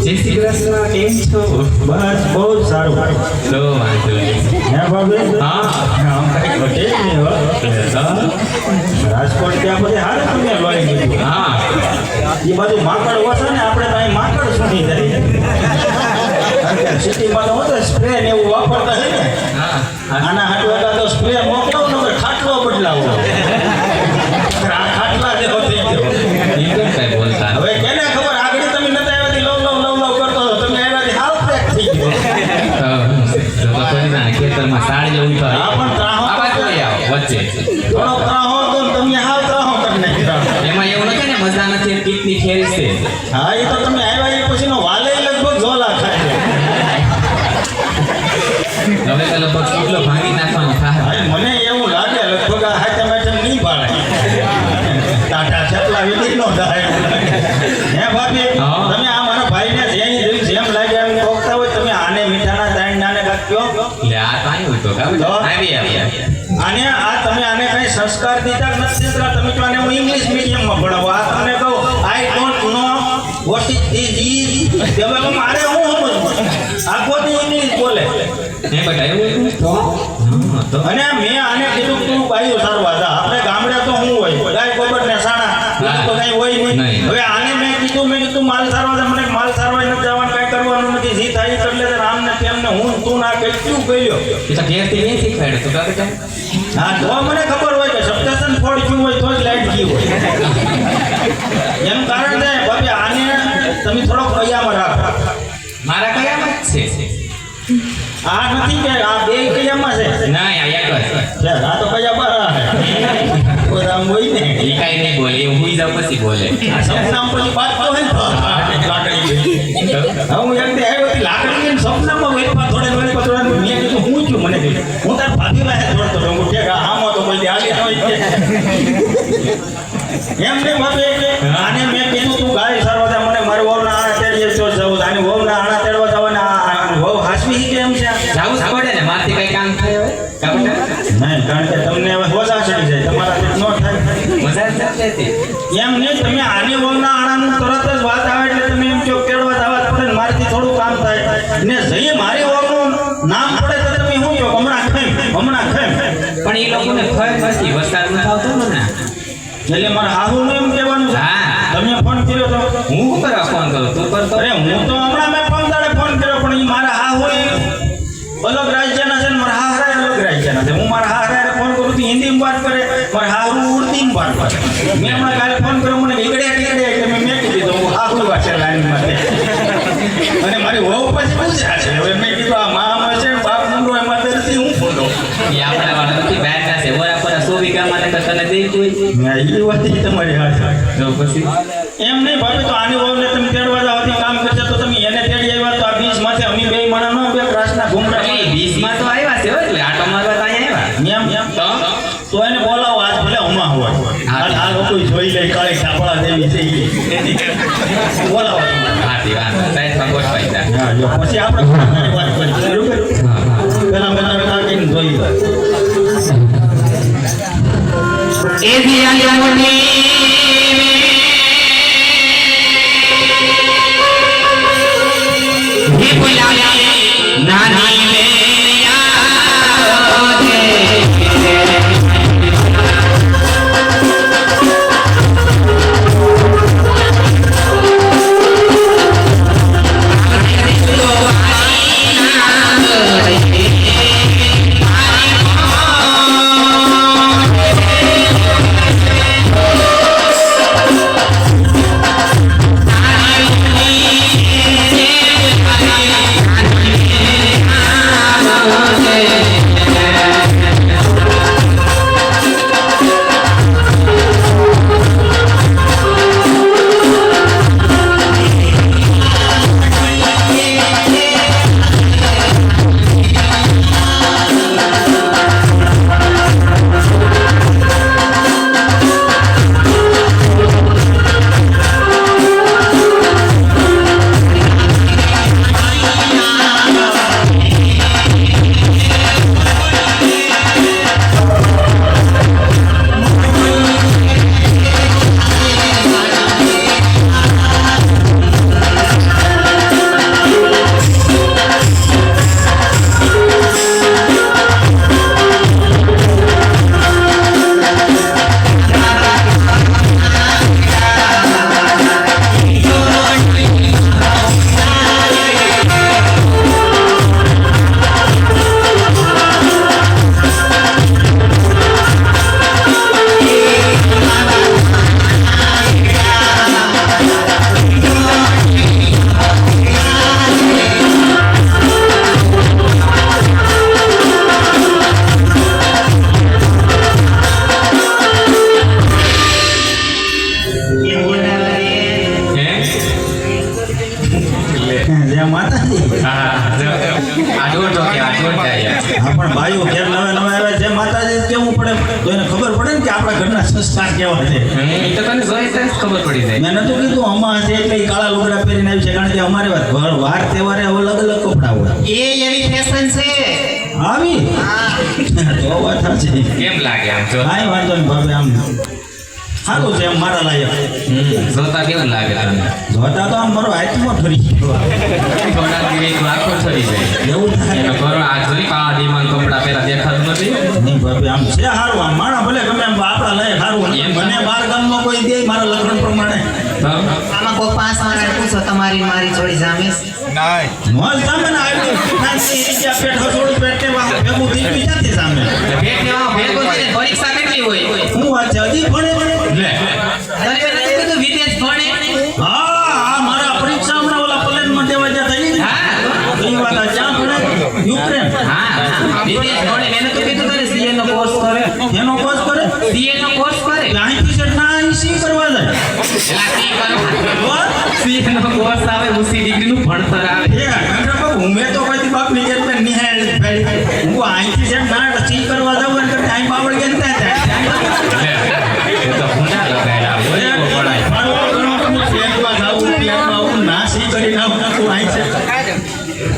જય શ્રી કૃષ્ણ, કેમ છો? બસ બહુ સારું. લો વાંધો નહીં. હે ભાભી? હા આમ કઈ ઘટે જ નહીં હો. રાજકોટ ત્યાં બધી હારે તમને લોહી ગયું. હા એ બાજુ માકડ ઓછા ને આપણે તો અહીં માકડ સુની જાય. કારણ કે સિટીમાં તો હોતો સ્પ્રે ને એવું વાપરતા છે ને. હા આના હાટવા તો સ્પ્રે મોકલો ને તો ખાટલો બદલાવો. આ ખાટલા જેવો થઈ ગયો. એ કેમ કઈ બોલતા હવે કેને ખબર આગળ તમે નતા આવ્યાથી લવ કરતો હતો. તમે આવ્યાથી હાવ પેક થઈ ગયો. તો કોઈ ના ખેતરમાં સાડ જેવું તો હા, પણ ત્રાહો આ બાજુ લઈ આવો વચ્ચે. થોડો ત્રાહો હતો ને તમે હાવ ત્રાહો કરી નાખ્યો. એમાં એવું નથી ને મજા નથી, પીકની ખેરી છે. હા એ તો તમે આવ્યા એ પછીનો વાલે લગભગ ઝોલા ખાય છે. હવે તો લગભગ કેટલો ભાંગી નાખવાનો થાય. હા, મને એવું લાગે લગભગ આ હાથે મેચમ નહીં પાડે. ટાટા છટલા વિધિ નો થાય. હે ભાભી હા. તમે આ મારા ભાઈને જેમ લાગે એમ કોકતા હોય તમે આને મીઠાના તાણ નાને કાપ્યો. એટલે આ તો આવ્યું તો કાં? તો? આવી. આને આ તમે આને કઈ સંસ્કાર દીધા કે નથી દીધા? તમે તો આને હું ઇંગ્લિશ મીડિયમમાં ભણાવો. આ તમને કહું I don't know what is this is. હવે મારે હું સમજવું? આખો દી ઇંગ્લિશ બોલે. એ બતાવ્યું તો હા તો અને મેં આને કીધું તું ગાયો સારવા જા. આપણે ગામડે તો શું હોય ગાય ગોબર ને સાણા બીજું તો કઈ હોય નહીં. નહીં. હવે આને મેં કીધું માલ સારવા જા. મને માલ સારવા નથી જવાનું, કઈ કરવાનું નથી. જે થાય એ કરી લે. આમ ને તેમને હું તું ના કેટલું કહ્યો. એ તો ઘેરથી નહીં શીખવાડ્યું તો કાં કેમ? હા તો મને ખબર હોય કે સપ્તાસન ફોડ ક્યું હોય તો જ લાઈટ ગઈ હોય. એમ કારણ છે ભાભી આને તમે થોડો કયામાં રાખો. મારા કયામાં જ છે. આ નથી કે આ બે કયામાં છે. ના આ એક જ. આ તો કયા બારા છે. કોઈ આમ હોય ને એ કાંઈ નહીં બોલે, એ હુઈ જાવ પછી બોલે. આ સપનામાં પછી વાત તો હોય ને તો. લાકડી ગઈ. હું એક દી આવ્યો હતી લાકડી લઈને સપનામાં વેચવા થોડે મેં કીધું હું છું મને કીધું હું તાર ભાભી પાસે જોડતો હતો. હું કે આમાં તો કોઈ આવી હોય કે એમ નહીં ભાભી આને મેં કીધું તું ગાય સારવા દે. મને મારી વહુના આણા તેડીએ તો જવું. આની વહુના આણા તેડવા જવાના વહુ હાસવી કેમ છે? જાવું જ પડે ને, મારથી કઈ કામ થાય હવે? કાં બેટા? નહીં કારણ કે તમને હવે હોજા ચડી જાય તમારાથી ન થાય. મજા જ નથી આવતી. એમ નહીં તમે આની વહુના આણાનું તરત જ વાત આવે એટલે તમે એમ કહો તેડવા જવા પડે ને મારથી થોડું કામ થાય ને જઈએ મારી વહુનું નામ પડે તો તમે શું કહો હમણાં ખેમ. પણ એ લોકોને ખબર નથી, વરસાદ નથી આવતો ને. એટલે મારા હાહુનું એમ કહેવાનું છે. હા. તમે ફોન કર્યો તો હું શું કરવા ફોન કરું? તું કરતો. અરે હું તો હમણાં મેં પંદાડે ફોન કર્યો પણ એ મારા હાહુ અલગ રાજ્યના છે ને મારા હાહરા અલગ રાજ્યના છે. હું મારા હાહરાને ફોન કરું તો હિન્દીમાં વાત કરે, મારા હાહુ ઉર્દીમાં વાત કરે. મેં હમણાં કાલે ફોન કર્યો મને વીગડ્યા એટલે મેં મેકી દીધો હું હાહુ વાત છે લાઈનમાં. અને મારી વહુ પછી પૂછ્યા છે. હવે મેં કીધું આ મા છે બાપ મુંડો એમાં તરથી હું ફોટો એ આપણા વાળા નથી, બહારના છે. ઓરા પરા 100 વીઘામાં ને તને દઈ કોઈ. એ વાત તમારી હાથ તો પછી એમ નહીં ભાભી તો આની વહુને તમે તેડવા જાવથી કામ કરશે તો તમે એને તેડી આવ્યા તો આ બીજ માથે અમે બે માણા નો બે ક્રાસના ઘૂમરા એ 20માં તો આવ્યા છે હો, એટલે આટો મારવા તો અહીંયા આવ્યા. એમ તો તો એને બોલાવો આજ ભલે હમા હોય. આ લોકો જોઈ લે કાળી સાપડા દેવી છે બોલાવો. હાથી વાત સાહેબ ગોઠવાઈ જાય. હા જો પછી આપણે વાત કરીએ બરોબર. પેલા કાકીને જોઈ લો. એ દિયાની નાની લે જય માતાજી. હા આ જોડો કે આ જોડ જાય હા પણ ભાઈઓ ઘેર નવા નવા આવે જય માતાજી કેવું પડે તો એને ખબર પડે ને કે આપણા ઘરના સંસ્કાર કેવા છે. એ તો તને જોઈ તો ખબર પડી જાય. મેં નતું કીધું અમા છે એટલે ઈ કાળા લુગડા પહેરીને આવી છે કારણ કે અમારે વાર તહેવારે અલગ અલગ કપડા હોય એવી ફેશન છે. આવી તો વાત સાચી. કેમ લાગે આમ જો કાંઈ વાંધો નહીં ભાભી આમ સારું છે એમ મારા લાયક. જોતા કેવું લાગે તમને જોતા તો આમ મારો હાથમાં ઠરી ગયો. થોડા દિવસ આખો છરી જાય એવું થાય એનો કરો આ જોઈ કાળા દીમાં કપડા પહેલા દેખાતું નથી. નહીં ભાભી આમ છે સારું આમ માણા ભલે ગમે એમ આપણા લાયક સારું એમ મને બાર ગામમાં કોઈ દે મારા લગ્ન પ્રમાણે તો આમાં કોઈ 5 માણસ પૂછો તમારી ને મારી જોડી જામે મોજ સામે ને આવી નાની રીચા પેટ હસોડું પેટે વાહ ભેગું થઈ ગયું ક્યાંથી સામે ભેટ લેવા ભેગો થઈને પરીક્ષા કેટલી હોય હું વાત છે હજી ભણે લે તને નથી કીધું વિદેશ ભણે હા મારા પરીક્ષા હમણાં ઓલા પ્લેનમાં દેવા જ્યાં થઈ ને હા એ વાત આ જ્યાં ભણે યુક્રેન હા વિદેશ ભણે મેં તો કીધું તને સીએ નો કોર્સ કરે એનો કોર્સ કરે સીએ નો કોર્સ કરે અહીંથી છે ના અહીં સી કરવા જાય એલા સી કરો બોલ સીએ નો કોર્સ આવે ઉસી ડિગ્રી નું ભણતર આવે એ ઘંટા બાપુ મેં તો કોઈ બાપની ઘેર પર નિહાળ ફેરી હું અહીંથી છે ના સી કરવા જાઉં ને કરતા અહીં બાવળ ગયા ને ત્યાં એ તો ભૂંડા લગાડ્યા હોય એવો પડાય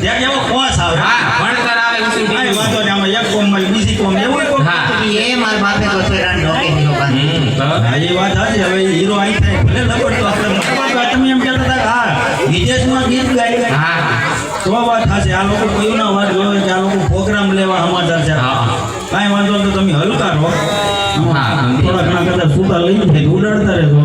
ત્યાં કેવો કોસ આવે હા ભણતર આવે ઉસી કાંઈ ડિગ્રી વાંધો નહીં, આમાં એક કોમમાં બીજી કોમ એવું કોમ હા એ માર બાપે તો છેરાન ઢોકે હીરો બાંધી. તો હા, એ વાત સાચી. હવે હીરો અહીં થાય ભલે લગડતો આપણે મોટા બાપા તમે એમ કહેતા હતા કે હા વિદેશમાં ગીત ગાય હા તો વાત સાચી. આ લોકો કયું ના વાત જોવે કે આ લોકો પ્રોગ્રામ લેવા સમાચાર છે હા કાંઈ વાંધો નહીં, તો તમે હલકા રહો હા થોડા ઘણા કદાચ છૂટા લઈને ઉડાડતા રહેજો